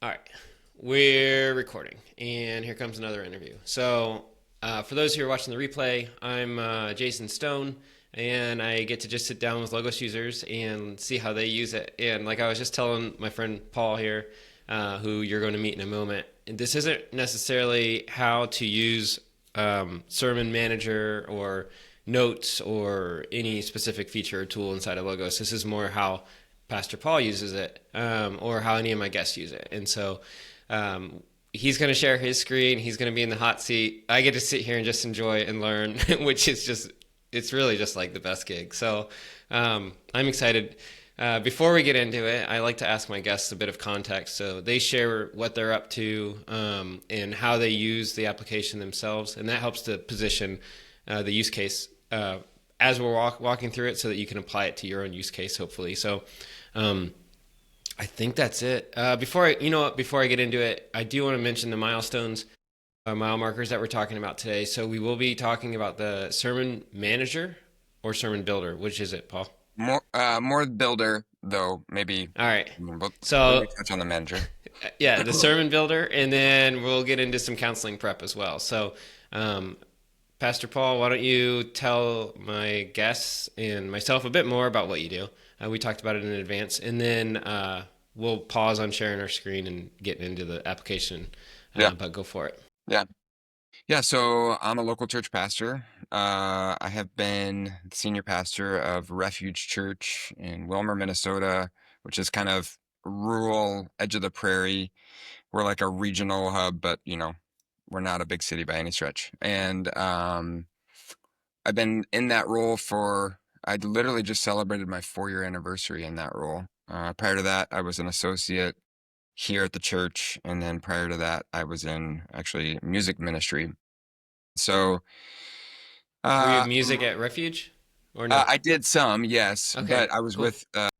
All right, we're recording, and here comes another interview. So, for those who are watching the replay, I'm Jason Stone, and I get to just sit down with Logos users and see how they use it. And like I was just telling my friend Paul here, who you're going to meet in a moment, this isn't necessarily how to use Sermon Manager or Notes or any specific feature or tool inside of Logos. This is more how Pastor Paul uses it, or how any of my guests use it. And so he's going to share his screen. He's going to be in the hot seat. I get to sit here and just enjoy and learn, which is just, it's really just like the best gig. So I'm excited. Before we get into it, I like to ask my guests a bit of context. So they share what they're up to and how they use the application themselves. And that helps to position the use case as we're walking through it so that you can apply it to your own use case, hopefully. So I think that's it. Before I get into it, I do want to mention the milestones, mile markers that we're talking about today. So we will be talking about the Sermon Manager or Sermon Builder. Which is it, Paul? More builder though. Maybe. All right. We'll So touch on the manager. yeah, the Sermon Builder, and then we'll get into some counseling prep as well. So, Pastor Paul, why don't you tell my guests and myself a bit more about what you do? We talked about it in advance, and then we'll pause on sharing our screen and get into the application. Yeah. But go for it. Yeah. So I'm a local church pastor. I have been the senior pastor of Refuge Church in Wilmer, Minnesota, which is kind of rural, edge of the prairie. We're like a regional hub, but we're not a big city by any stretch. And I've been in that role I literally just celebrated my 4-year anniversary in that role. Prior to that, I was an associate here at the church. And then prior to that, I was in actually music ministry. So Were you uh, music at Refuge or no? I did some, yes, Okay, but I was cool. that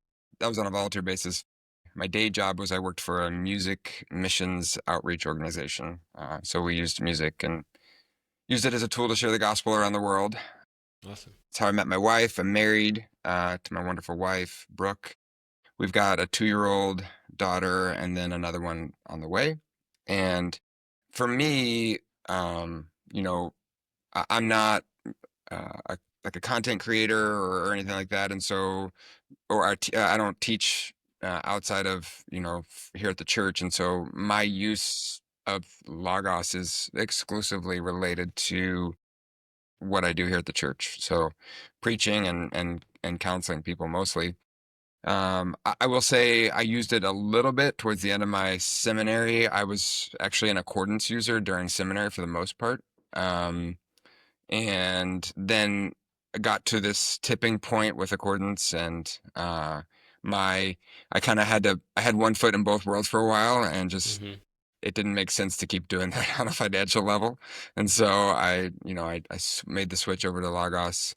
was on a volunteer basis. My day job was I worked for a music missions outreach organization. So we used music and used it as a tool to share the gospel around the world. Awesome. That's how I met my wife. I'm married to my wonderful wife, Brooke. We've got a 2-year-old daughter and then another one on the way. And for me, I'm not like a content creator or anything like that. And so, I don't teach outside of, here at the church. And so my use of Logos is exclusively related to what I do here at the church. So preaching and counseling people mostly. I will say I used it a little bit towards the end of my seminary. I was actually an accordance user during seminary for the most part. And then I got to this tipping point with accordance and I kind of I had one foot in both worlds for a while and just Hmm. it didn't make sense to keep doing that on a financial level. And so I made the switch over to Logos,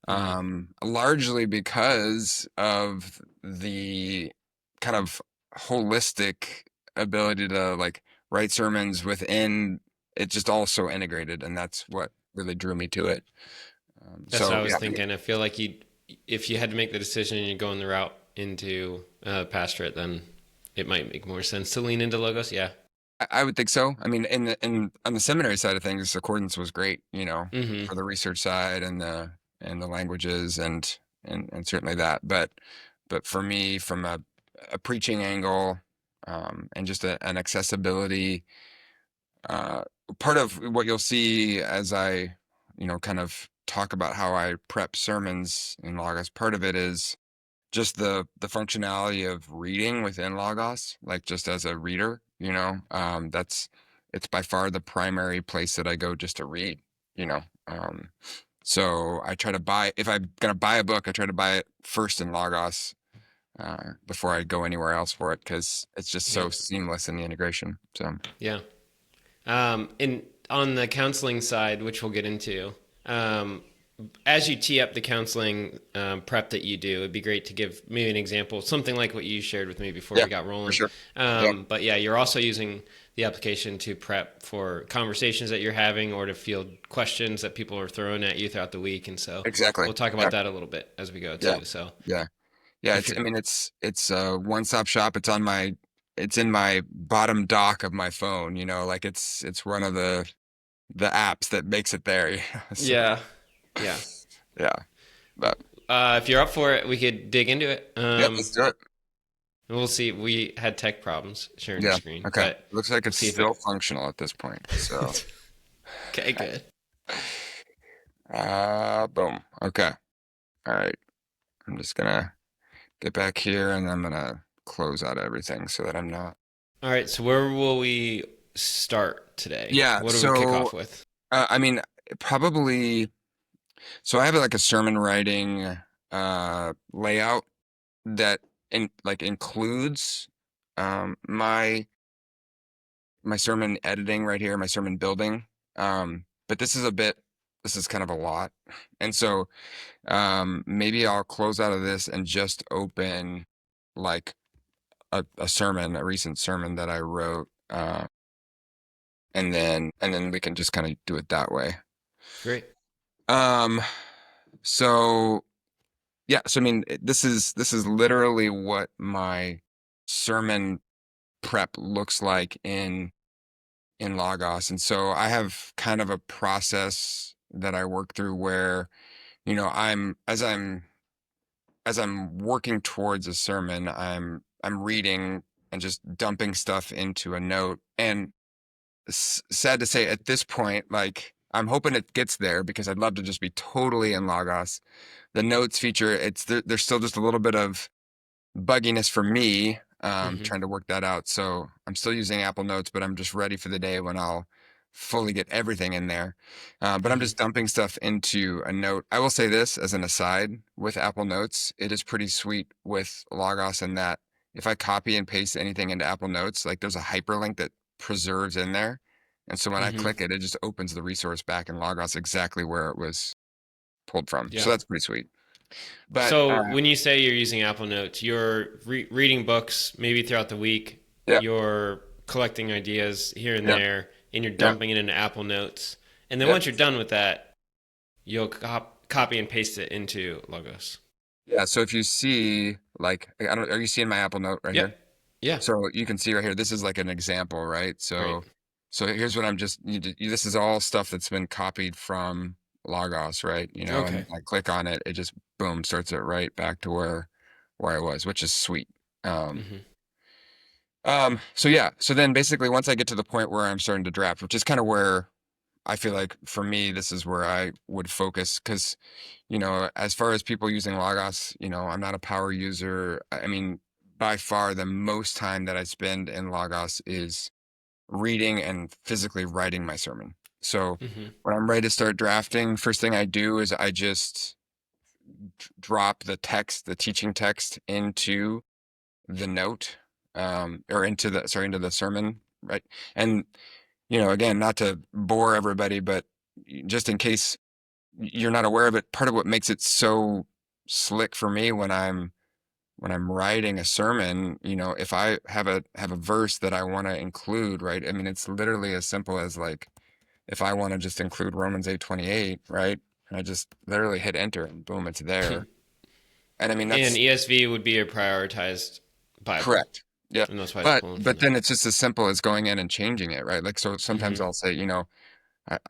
Hmm. largely because of the kind of holistic ability to like write sermons within it, just all so integrated. And that's what really drew me to it. That's what I So was yeah, thinking. I feel like if you had to make the decision and you're going the route into pastorate, then it might make more sense to lean into Logos. Yeah. I would think so. I mean, in on the seminary side of things, accordance was great, Hmm. for the research side and the languages and certainly that. But for me, from a preaching angle, and just an accessibility, uh, part of what you'll see as I, kind of talk about how I prep sermons in Logos, part of it is just the functionality of reading within Logos, like just as a reader, it's by far the primary place that I go just to read, you know. Um, so I try to if I'm gonna buy a book, I try to buy it first in Logos before I go anywhere else for it because it's just Yeah. so seamless in the integration. So Yeah. And on the counseling side, which we'll get into, um, as you tee up the counseling prep that you do, it'd be great to give maybe an example, something like what you shared with me before yeah, we got for rolling. sure. Yeah, But yeah, you're also using the application to prep for conversations that you're having or to field questions that people are throwing at you throughout the week. And so exactly. we'll talk Yeah, about that a little bit as we go yeah, too. So yeah. Yeah, if you're, it's a one-stop shop. It's on my it's in my bottom dock of my phone, like it's one of the apps that makes it there. So Yeah. Yeah. yeah, but If you're up for it, we could dig into it. yeah, let's do it. We'll see. We had tech problems sharing your Yeah. screen, Okay. but Looks like we'll it's see if still it. functional at this point. So, Okay, good. boom. Okay. All right. I'm just gonna get back here and I'm gonna close out everything so that I'm not. All right, so where will we start today? Yeah. What do we kick So, off with? I mean, probably. So I have like a sermon writing layout that includes my sermon editing right here, my sermon building. But this is kind of a lot. And so maybe I'll close out of this and just open like a sermon, a recent sermon that I wrote. And then we can just kind of do it that way. Great. Um, so yeah, so I mean, this is literally what my sermon prep looks like in Logos. And so I have kind of a process that I work through where, as I'm working towards a sermon, I'm reading and just dumping stuff into a note. And sad to say at this point, like I'm hoping it gets there because I'd love to just be totally in Logos. The notes feature, there's still just a little bit of bugginess for me, Hmm. trying to work that out. So I'm still using Apple Notes, but I'm just ready for the day when I'll fully get everything in there. But I'm Hmm. just dumping stuff into a note. I will say this as an aside with Apple Notes, it is pretty sweet with Logos in that if I copy and paste anything into Apple Notes, like there's a hyperlink that preserves in there. And so when I Hmm. click it, it just opens the resource back in Logos exactly where it was pulled from. Yeah. So that's pretty sweet. But So when you say you're using Apple Notes, you're reading books maybe throughout the week. yeah, You're collecting ideas here and yeah, there, and you're yeah, dumping it into Apple Notes. And then yeah. once you're done with that, you'll copy and paste it into Logos. Yeah, so if you see, like, I don't, are you seeing my Apple Note right here? Yep. Yeah. So you can see right here, this is like an example, right? Right. So here's what I'm just, this is all stuff that's been copied from Logos, right? And Okay. I click on it, it just, boom, starts it right back to where I was, which is sweet. Um, Hmm. so yeah, so then basically once I get to the point where I'm starting to draft, which is kind of where I feel like for me, this is where I would focus because, as far as people using Logos, I'm not a power user. I mean, by far the most time that I spend in Logos is reading and physically writing my sermon. So Hmm. when I'm ready to start drafting, first thing I do is I just drop the text, the teaching text into the note, or into the sermon, right? And again, not to bore everybody, but just in case you're not aware of it, part of what makes it so slick for me when I'm writing a sermon, if I have a verse that I want to include, right? I mean, it's literally as simple as like if I want to just include Romans 8:28, right? I just literally hit enter and boom, it's there. And I mean, And that's ESV would be a prioritized Bible, correct. Yeah. and that's why it's But pulling from but there. then it's just as simple as going in and changing it, right? Like so sometimes Hmm. I'll say,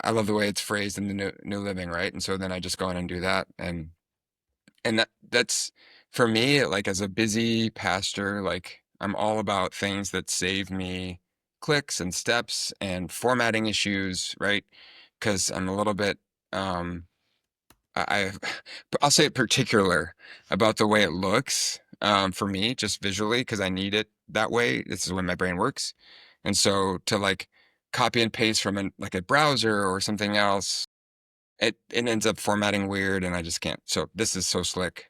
I love the way it's phrased in the New Living, right? And so then I just go in and do that, and that's for me, like as a busy pastor, like I'm all about things that save me clicks and steps and formatting issues, right? Because I'm a little bit, I I'll say particular about the way it looks, for me, just visually, because I need it that way. This is the way my brain works, and so to like copy and paste from like a browser or something else, it ends up formatting weird, and I just can't. So this is so slick.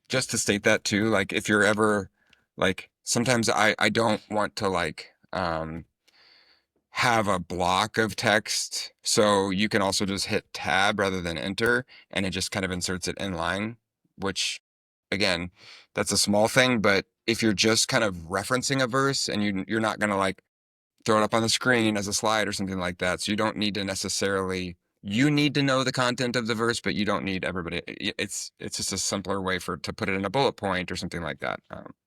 Just to state that too, like if you're ever like sometimes I don't want to like have a block of text. So you can also just hit tab rather than enter, and it just kind of inserts it in line, which again, that's a small thing, but if you're just kind of referencing a verse and you're not going to like throw it up on the screen as a slide or something like that. So you don't need to necessarily, you need to know the content of the verse, but you don't need everybody. It's just a simpler way to put it in a bullet point or something like that.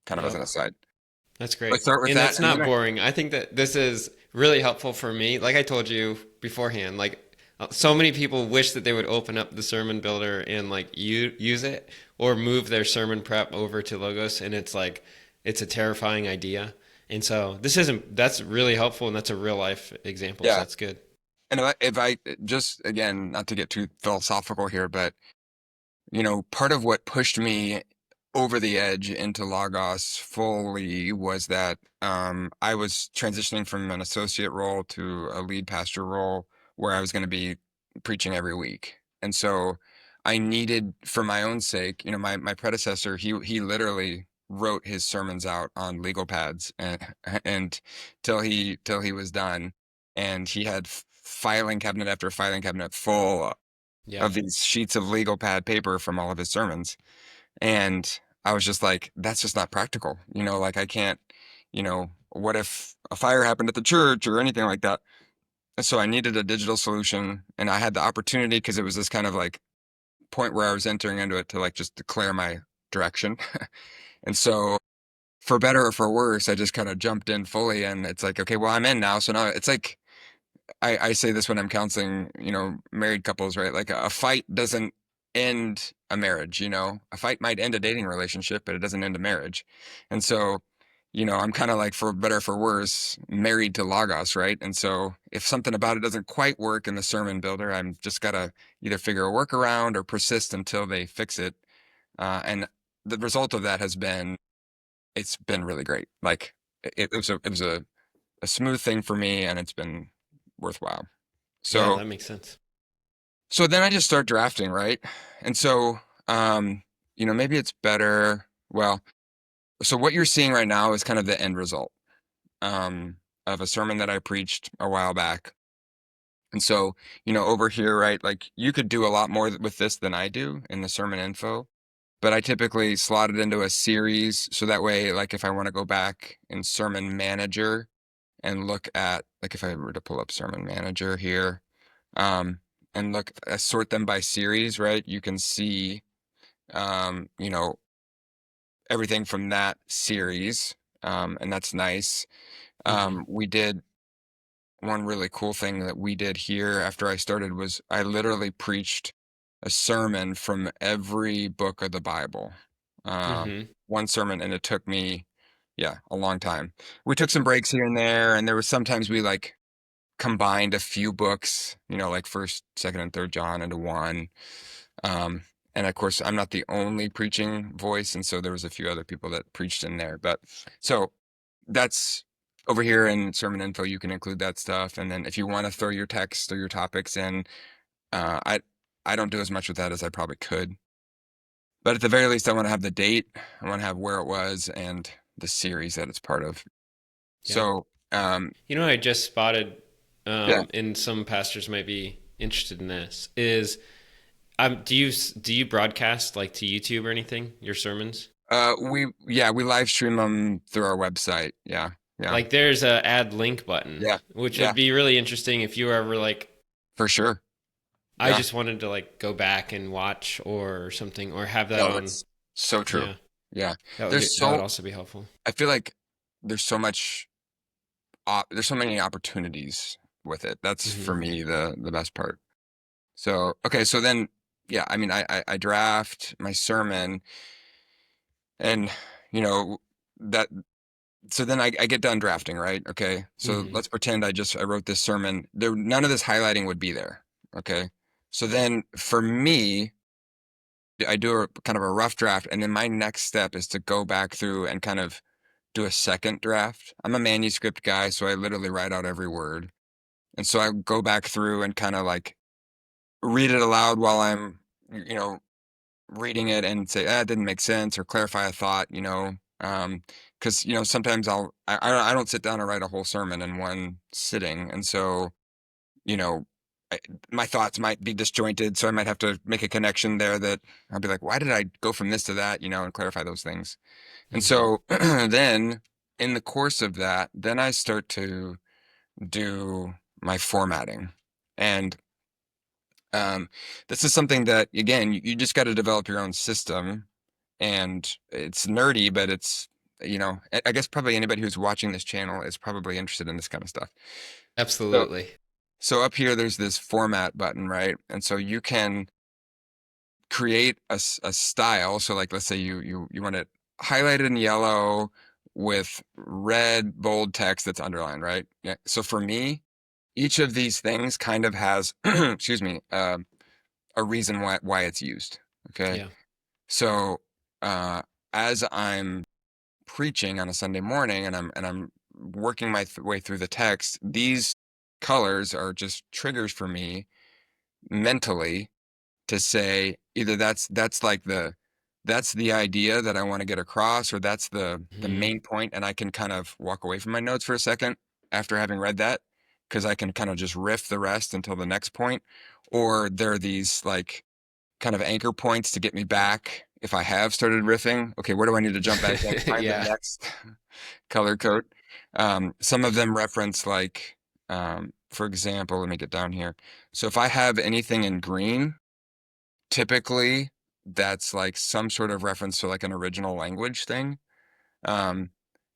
Kind of as Yep. an aside. That's Let's great. start with And that, that's and then not boring. I think that this is really helpful for me. Like I told you beforehand, like so many people wish that they would open up the sermon builder and like use it or move their sermon prep over to Logos, and it's like it's a terrifying idea. And so this isn't that's really helpful, and that's a real life example, so yeah. that's good. And if I just, again, not to get too philosophical here, but part of what pushed me over the edge into Lagos fully was that I was transitioning from an associate role to a lead pastor role where I was going to be preaching every week. And so I needed, for my own sake, my predecessor, he literally wrote his sermons out on legal pads and till he was done. And he had filing cabinet after filing cabinet full Yeah. of these sheets of legal pad paper from all of his sermons. And I was just like, that's just not practical. Like I can't, what if a fire happened at the church or anything like that? And so I needed a digital solution. And I had the opportunity because it was this kind of like point where I was entering into it to like just declare my direction. And so for better or for worse, I just kind of jumped in fully. And it's like, okay, well, I'm in now. So now it's like, I say this when I'm counseling, married couples, right? Like a fight doesn't end a marriage, a fight might end a dating relationship, but it doesn't end a marriage. And so, I'm kind of like, for better or for worse, married to Logos, right? And so if something about it doesn't quite work in the sermon builder, I'm just got to either figure a workaround or persist until they fix it. And the result of that it's been really great. Like it was a smooth thing for me and it's been worthwhile. Yeah, So that makes sense. so then I just start drafting, right? And so um, maybe it's better. Well, so what you're seeing right now is kind of the end result um of a sermon that I preached a while back. And so, over here, right, like you could do a lot more with this than I do in the sermon info, but I typically slot it into a series so that way, like if I want to go back in Sermon Manager and look at, like if I were to pull up Sermon Manager here, um, and look, sort them by series, right? You can see, um, you know, everything from that series, and that's nice. Hmm. We did one really cool thing that we did here after I started was I literally preached a sermon from every book of the Bible. Hmm. One sermon, and it took me, yeah, a long time. We took some breaks here and there, and there was sometimes we like combined a few books, like first, second, and third John into one. Um, and of course, I'm not the only preaching voice, and so there was a few other people that preached in there. But so that's over here in sermon info. You can include that stuff, and then if you want to throw your text or your topics in, uh, I I don't do as much with that as I probably could. But at the very least, I want to have the date, I want to have where it was, and the series that it's part of. Yeah. So You know, I just spotted, yeah, and some pastors might be interested in this. Is do you broadcast like to YouTube or anything your sermons? we live stream them through our website. Yeah, yeah, Like there's a add link button, yeah, which yeah, would be really interesting if you were ever like for sure. I Yeah. just wanted to like go back and watch or something or have that No, on. that's so true. Yeah, Yeah. that would also be helpful. I feel like there's so much, there's so many opportunities with it. That's Hmm. for me the best part. So, okay. So then, yeah, I mean, I draft my sermon and, you know, that, so then I get done drafting, right? Okay. So Hmm. let's pretend I wrote this sermon. None of this highlighting would be there. Okay. So then for me, I do a kind of a rough draft, and then my next step is to go back through and kind of do a second draft. I'm a manuscript guy, so I literally write out every word. And so I go back through and kind of like read it aloud while I'm, you know, reading it and say, it didn't make sense or clarify a thought, because, sometimes I don't sit down and write a whole sermon in one sitting. And so, you know, I, my thoughts might be disjointed. So I might have to make a connection there that I'll be like, why did I go from this to that, and clarify those things. And Hmm. so then in the course of that, then I start to do my formatting. And this is something that, again, you just got to develop your own system. And it's nerdy, but it's I guess probably anybody who's watching this channel is probably interested in this kind of stuff. So, Absolutely. so up here, there's this format button, right? And so you can create a style. So like, let's say you want it highlighted in yellow with red bold text that's underlined, right? Yeah. So for me, each of these things kind of has, excuse me, a reason why it's used. Okay. Yeah. So uh, as I'm preaching on a Sunday morning and I'm working my way through the text, these colors are just triggers for me mentally to say either that's like that's the idea that I want to get across, or that's the Hmm. main point, and I can kind of walk away from my notes for a second after having read that, because I can kind of just riff the rest until the next point. Or there are these like kind of anchor points to get me back if I have started riffing. Okay, where do I need to jump back in? Find the Yeah. next color code. Some of them reference like, for example, let me get down here. So if I have anything in green, typically that's like some sort of reference to like an original language thing. Um,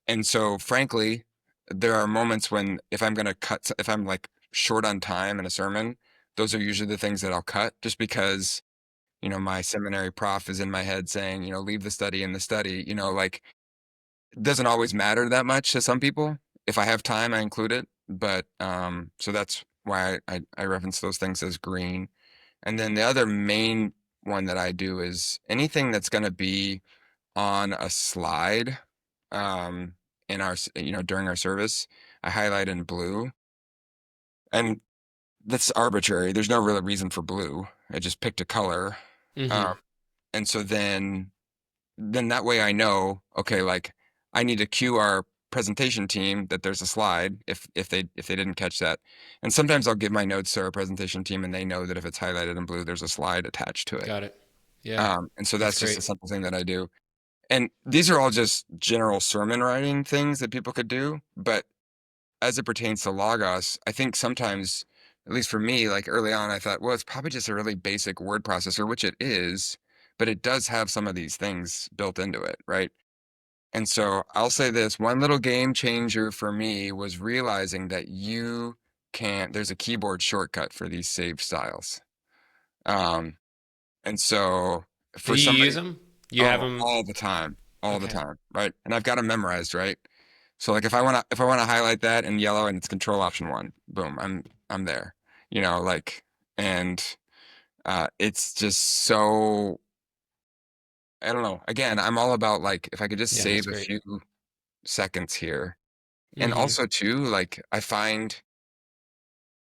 and so frankly, there are moments when if I'm like short on time in a sermon, those are usually the things that I'll cut just because, my seminary prof is in my head saying, leave the study in the study, like it doesn't always matter that much to some people. If I have time, I include it. But so that's why I reference those things as green. And then the other main one that I do is anything that's going to be on a slide um, during our service, I highlight in blue. And that's arbitrary. There's no real reason for blue. I just picked a color. Hmm. Um, and so then that way I know, okay, like I need to cue our presentation team that there's a slide if they didn't catch that. And sometimes I'll give my notes to our presentation team and they know that if it's highlighted in blue, there's a slide attached to it. Got it. Yeah. And so That's that's just a great. simple thing that I do. And these are all just general sermon writing things that people could do. But as it pertains to Logos, I think sometimes, at least for me, like early on, I thought, well, it's probably just a really basic word processor, which it is, but it does have some of these things built into it, right? And so I'll say this, one little game changer for me was realizing that there's a keyboard shortcut for these save styles. Um, and so Do for you use somebody, them? You have oh, them? all the Okay. time, right? And I've got them memorized, right? So like if I want to highlight that in yellow and it's control option one, boom, I'm there. Like, and it's just so, I don't know. Again, I'm all about like if I could just Yeah, that's save a great. few seconds here. And Hmm. also too, like I find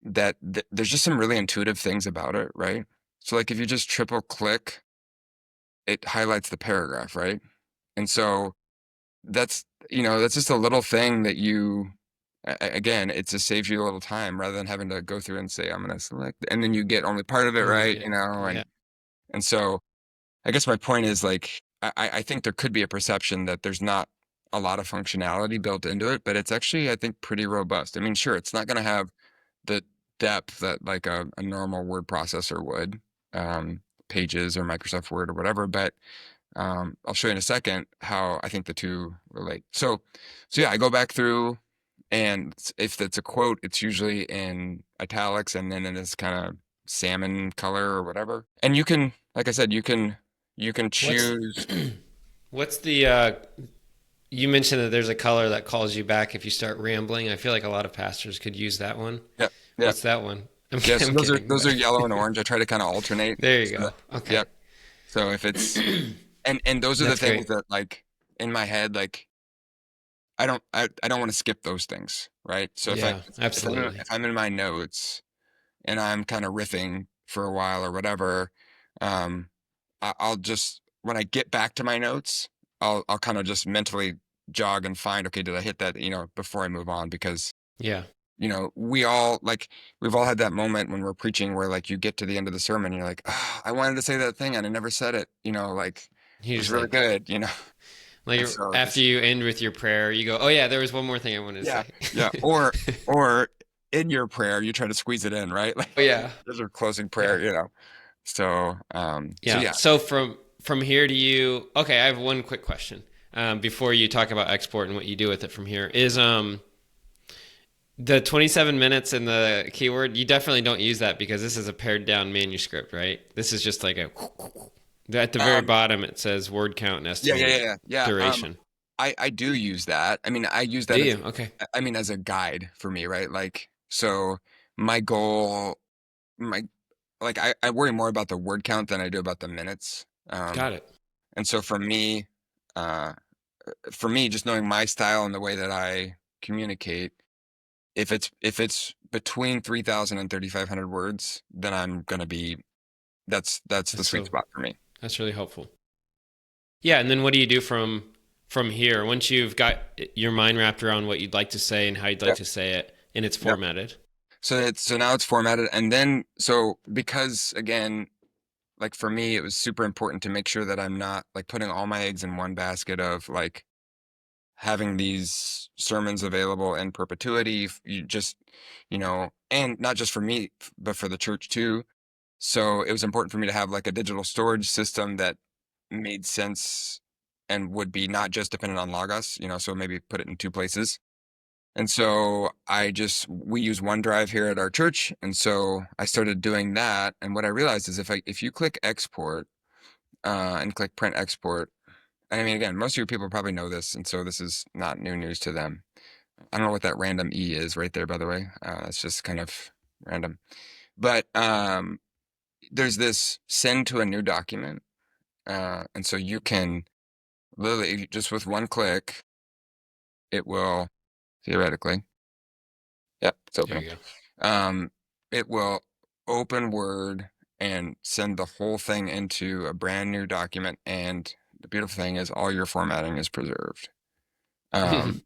that there's just some really intuitive things about it, right? So like if you just triple click, it highlights the paragraph, right? And so that's just a little thing that again, it just saves you a little time rather than having to go through and say, I'm going to select, and then you get only part of it And you right, get it. Yeah. and so I guess my point is like, I think there could be a perception that there's not a lot of functionality built into it, but it's actually, I think, pretty robust. I mean, sure, it's not going to have the depth that like a normal word processor would, Pages or Microsoft Word or whatever, but I'll show you in a second how I think the two relate. So yeah, I go back through, and if it's a quote, it's usually in italics and then in this kind of salmon color or whatever. And you can, like I said, you can What's choose. what's the you mentioned that there's a color that calls you back if you start rambling. I feel like a lot of pastors could use that one. Yep, yep, What's that one? I'm, yeah. So I'm those are kidding, those but are yellow and orange. I try to kind of alternate. there you So go. that, Okay. yep. So if it's and those are the That's things great. that like in my head, like I don't want to skip those things, right? So if I Yeah, if I'm absolutely. if I'm in my notes and I'm kind of riffing for a while or whatever, um, I'll just when I get back to my notes, I'll kind of just mentally jog and find, okay, did I hit that, before I move on? Because, Yeah. we've all had that moment when we're preaching where like you get to the end of the sermon and you're like, oh, I wanted to say that thing and I never said it, like it You was just really like good. And so after just, you end with your prayer, you go, "Oh yeah, there was one more thing I wanted to yeah, say." yeah. Or in your prayer, you try to squeeze it in, right? Like Oh yeah. there's a closing Yeah. prayer. So Yeah. yeah. So from here to you, okay, I have one quick question. before you talk about export and what you do with it from here is the 27 minutes and the keyword. You definitely don't use that because this is a pared down manuscript, right? This is just like a at the very Um, bottom it says word count and yeah, yeah, estimated yeah, yeah. duration. I do use that. I mean, I use Do that as you? Okay, I mean, as a guide for me, right? Like, so my goal, my like, I worry more about the word count than I do about the minutes. got it. And so uh, for me, just knowing my style and the way that I communicate, if it's between 3,000 and 3,500 words, then I'm gonna be that's the That's sweet so spot for me. that's really helpful. Yeah, and then what do you do from here once you've got your mind wrapped around what you'd like to say and how you'd like Yeah, to say it and it's yeah. formatted? So now it's formatted, and then so because again, like for me, it was super important to make sure that I'm not like putting all my eggs in one basket of like having these sermons available in perpetuity. You just, and not just for me, but for the church too. So it was important for me to have like a digital storage system that made sense and would be not just dependent on Logos, so maybe put it in two places. And so we use OneDrive here at our church. And so I started doing that. And what I realized is if you click export, and click print export, and I mean, again, most of your people probably know this. And so this is not new news to them. I don't know what that random E is right there, by the way. That's just kind of random. But there's this send to a new document. And so you can literally just with one click, it will theoretically, yep, it's There opening. you go. Um, it will open Word and send the whole thing into a brand new document. And the beautiful thing is all your formatting is preserved. Um,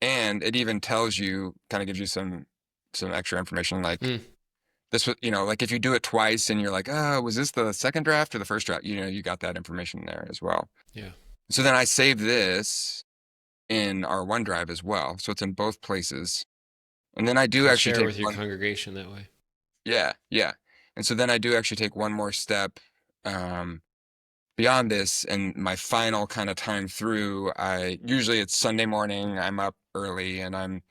and it even tells you, kind of gives you some extra information like Mm, this was, like if you do it twice and you're like, oh, was this the second draft or the first draft? You got that information there as well. yeah. So then I save this in our OneDrive as well. So it's in both places. And then I do And actually share it take with your one, congregation that way. yeah, yeah. And so then I do actually take one more step um, beyond this. And my final kind of time through, usually it's Sunday morning. I'm up early and I'm,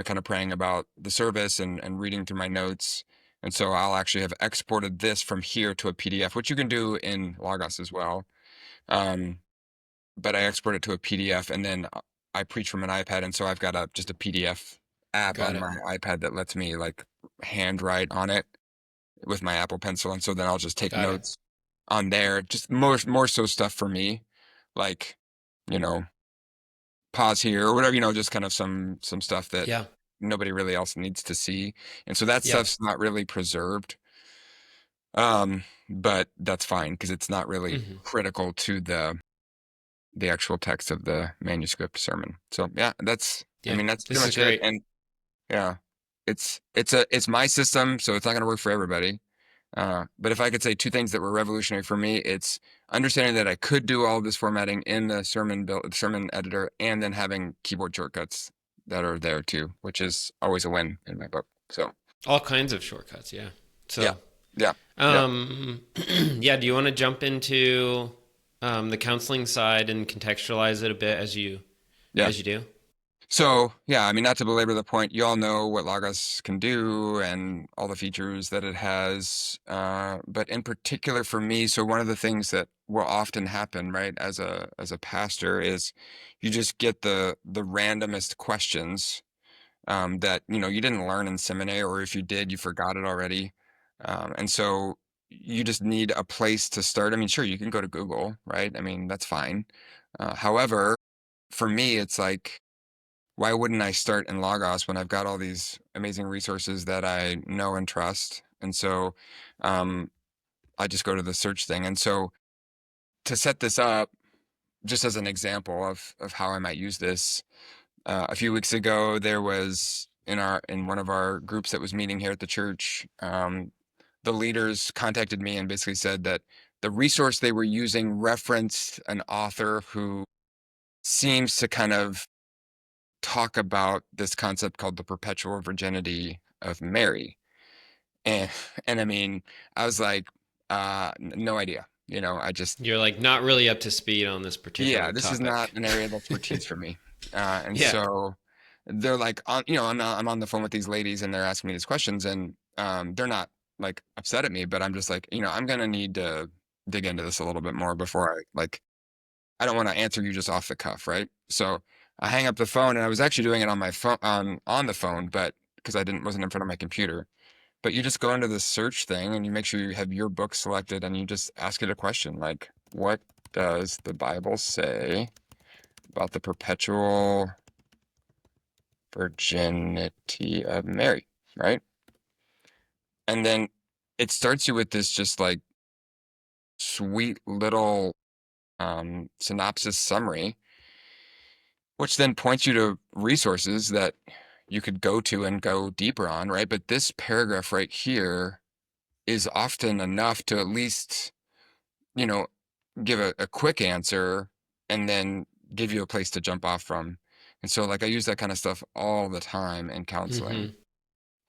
kind of praying about the service and reading through my notes. And so I'll actually have exported this from here to a PDF, which you can do in Logos as well. Um, but I export it to a PDF and then I preach from an iPad. And so I've got just a PDF app Got on it. my iPad that lets me like handwrite on it with my Apple Pencil. And so then I'll just take Got it. notes on there, just more so stuff for me, like, you know, pause here or whatever, just kind of some stuff that Yeah. nobody really else needs to see. And so that Yeah. stuff's not really preserved. Um, but that's fine because it's not really Hmm. critical to the actual text of the manuscript sermon. So yeah, I Yeah. mean, that's pretty This is much it. great. And yeah, it's my system, so it's not going to work for everybody. But if I could say two things that were revolutionary for me, it's understanding that I could do all of this formatting in the sermon editor, and then having keyboard shortcuts that are there too, which is always a win in my book. So All kinds of shortcuts. Yeah. yeah, So, yeah, yeah, um, yeah. Do you want to jump into the counseling side and contextualize it a bit yeah. as you do? So yeah, I mean, not to belabor the point, you all know what Logos can do and all the features that it has. But in particular for me, so one of the things that will often happen, right, as a pastor is you just get the randomest questions that you didn't learn in seminary, or if you did, you forgot it already. And so you just need a place to start. I mean, sure, you can go to Google, right? I mean, that's fine. However, for me, it's like, why wouldn't I start in Logos when I've got all these amazing resources that I know and trust? And so um, I just go to the search thing. And so to set this up, just as an example of how I might use this, a few weeks ago there was in one of our groups that was meeting here at the church. The leaders contacted me and basically said that the resource they were using referenced an author who seems to kind of talk about this concept called the perpetual virginity of Mary. And and I mean, I was like, no idea. I just, You're like not really up to speed on this yeah, particular this is not topic. an area of expertise for me. And Yeah. so they're like, I'm on the phone with these ladies and they're asking me these questions, and they're not like upset at me, but I'm just like, I'm going to need to dig into this a little bit more before I don't want to answer you just off the cuff. Right. So I hang up the phone, and I was actually doing it on my phone, on the phone, but because wasn't in front of my computer. But you just go into the search thing and you make sure you have your book selected, and you just ask it a question like, what does the Bible say about the perpetual virginity of Mary, right? And then it starts you with this just like sweet little synopsis summary, which then points you to resources that you could go to and go deeper on, right? But this paragraph right here is often enough to at least, you know, give a quick answer and then give you a place to jump off from. And so, like, I use that kind of stuff all the time in counseling. Mm-hmm.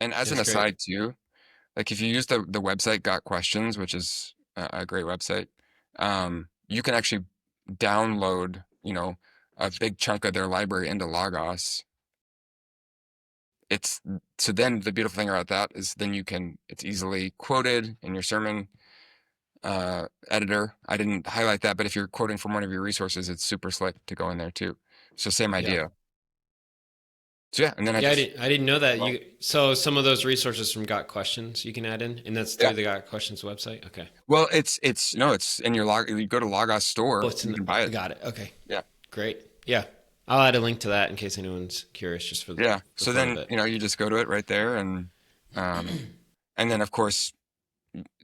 And as an That's great. aside, too, like if you use the website Got Questions, which is a great website, you can actually download, a big chunk of their library into Logos. It's so then the beautiful thing about that is then it's easily quoted in your sermon editor. I didn't highlight that, but if you're quoting from one of your resources, it's super slick to go in there too. So same Yeah. idea. So yeah, and then I Yeah, just I didn't know that. well, So some of those resources from Got Questions you can add in, and that's yeah. through the Got Questions website. Okay. Well, it's no, it's in your log. You go to Logos Oh, store, it's you in can buy it. got it. Okay. Yeah. Great. Yeah. I'll add a link to that in case anyone's curious, just for Yeah. the So fun of then, it. you just go to it right there, um and then of course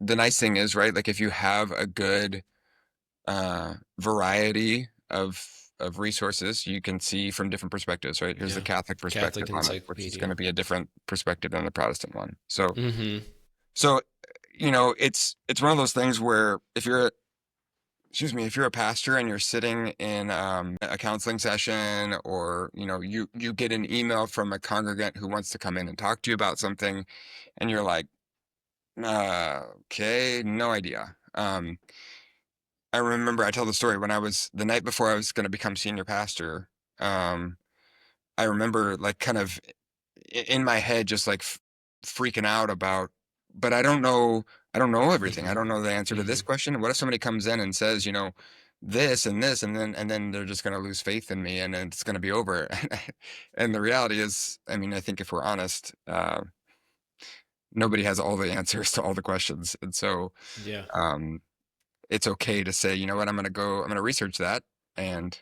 the nice thing is, right, like if you have a good variety of resources, you can see from different perspectives, right? Here's the Yeah. Catholic perspective Catholic on it, which is going Encyclopedia. to be a different perspective than the Protestant one. So Mm-hmm. so it's one of those things where if you're a pastor and you're sitting in a counseling session, or you get an email from a congregant who wants to come in and talk to you about something, and you're like, okay, no idea. I remember I tell the story when the night before I was going to become senior pastor. um I remember like kind of in my head just like freaking out about, but I don't know everything. I Mm-hmm. don't know the answer to this Mm-hmm. question. What if somebody comes in and says, this and this, and then they're just going to lose faith in me, and it's going to be over. And the reality is, I mean, I think if we're honest, nobody has all the answers to all the questions. And so Yeah. um it's okay to say, you know what, I'm going to research that. And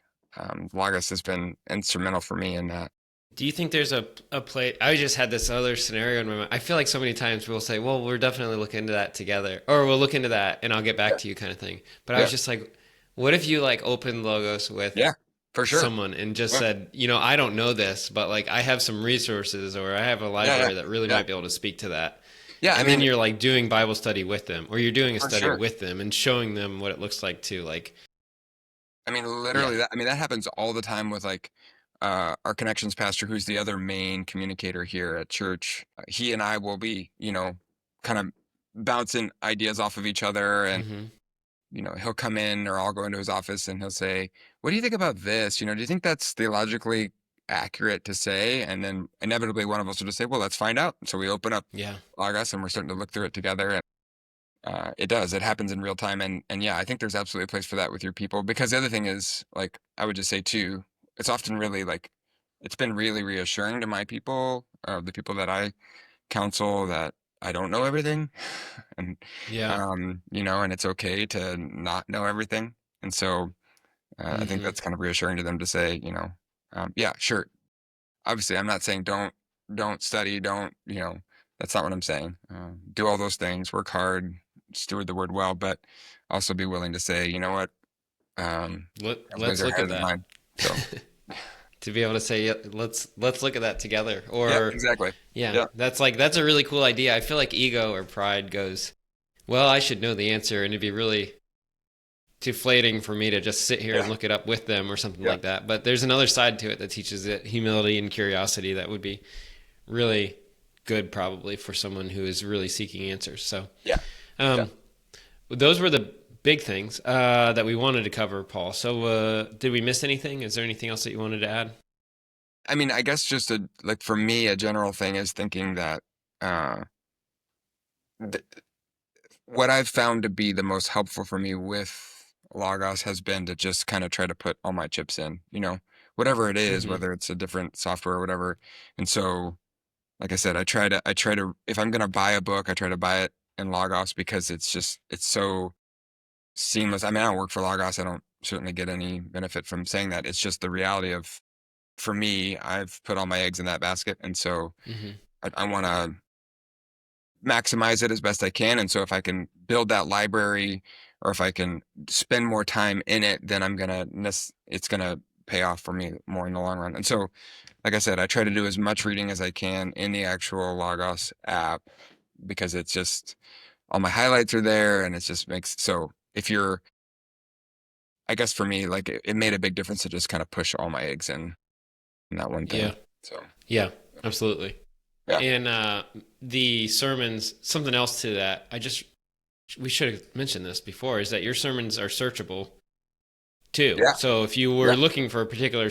Logos has been instrumental for me in that. Do you think there's a play? I just had this other scenario in my mind. I feel like so many times we'll say, "Well, we're definitely looking into that together," or "We'll look into that and I'll get back Yeah. to you," kind of thing. But I was Yeah. just like, "What if you like opened Logos with Yeah. For sure. someone and just Yeah. said, I don't know this, but like I have some resources or I have a Yeah. Yeah. library that really Yeah. might be able to speak to that." Yeah. I And then mean, you're like doing Bible study with them, or you're doing a for study sure. with them and showing them what it looks like to like, I mean, yeah. literally that happens all the time with like our connections pastor, who's the other main communicator here at church. He and I will be, kind of bouncing ideas off of each other. And Hmm. he'll come in, or I'll go into his office and he'll say, "What do you think about this? Do you think that's theologically accurate to say?" And then inevitably one of us will just say, "Well, let's find out." So we open up Yeah. Logos and we're starting to look through it together. And it happens in real time. And yeah, I think there's absolutely a place for that with your people. Because the other thing is, like, I would just say too, it's often really like, it's been really reassuring to my people, the people that I counsel, that I don't know everything. And Yeah. and it's okay to not know everything. And so I think Hmm. that's kind of reassuring to them to say, yeah, sure. Obviously, I'm not saying don't study, don't, that's not what I'm saying. Do all those things, work hard, steward the word well, but also be willing to say, you know what, your ways Let's are look higher at than that. mine. So To be able to say, yeah, let's look at that together. yeah, Or exactly. yeah, Yeah, that's a really cool idea. I feel like ego or pride goes, well, I should know the answer, and it'd be really deflating for me to just sit here and yeah, look it up with them or something yeah, like that. But there's another side to it that teaches it humility and curiosity that would be really good probably for someone who is really seeking answers. So yeah, yeah, um, those were the big things that we wanted to cover, Paul. So, did we miss anything? Is there anything else that you wanted to add? I mean, I guess just like for me, a general thing is thinking that uh, th- what I've found to be the most helpful for me with Logos has been to just kind of try to put all my chips in, whatever it is, Hmm. whether it's a different software or whatever. And so, like I said, I try to, if I'm going to buy a book, I try to buy it in Logos because it's so seamless. I mean, I don't work for Logos. I don't certainly get any benefit from saying that. It's just the reality of, for me, I've put all my eggs in that basket. And so Hmm. I want to maximize it as best I can. And so if I can build that library or if I can spend more time in it, then it's gonna pay off for me more in the long run. And so, like I said, I try to do as much reading as I can in the actual Logos app because it's just all my highlights are there and it just makes so if you're I guess for me, like it made a big difference to just kind of push all my eggs in that one Yeah. thing. So Yeah. Absolutely. yeah. And the sermons, something else to that. We should have mentioned this before, is that your sermons are searchable too. Yeah. So if you were Yeah. looking for a particular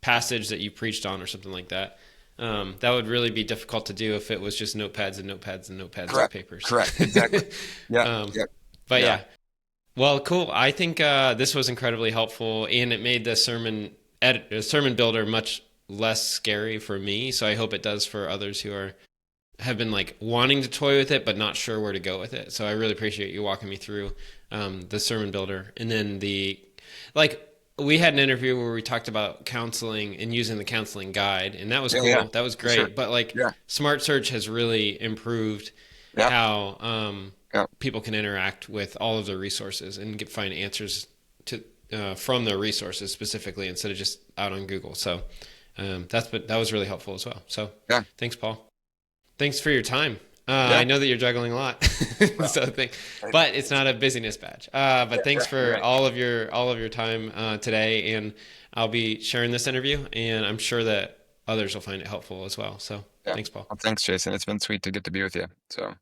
passage that you preached on or something like that, that would really be difficult to do if it was just notepads and notepads and notepads and Correct. papers. Correct. Exactly. Yeah. um, Yeah. but Yeah. yeah, well, cool. I think this was incredibly helpful, and it made the sermon builder much less scary for me. So I hope it does for others who have been like wanting to toy with it but not sure where to go with it. So I really appreciate you walking me through the sermon builder, and then like we had an interview where we talked about counseling and using the counseling guide, and that was Yeah. Yeah. cool. That was For sure. great. But like Yeah. Smart Search has really improved Yeah. how Yeah. people can interact with all of their resources and find answers to from their resources specifically instead of just out on Google. So that was really helpful as well. So Yeah. thanks, Paul. Thanks for your time. Yeah. I know that you're juggling a lot, Well, so I, but it's not a busyness badge. But yeah. thanks Right. You're for right. all of your time today, and I'll be sharing this interview, and I'm sure that others will find it helpful as well. So Yeah. thanks, Paul. Well, thanks, Jason. It's been sweet to get to be with you. So.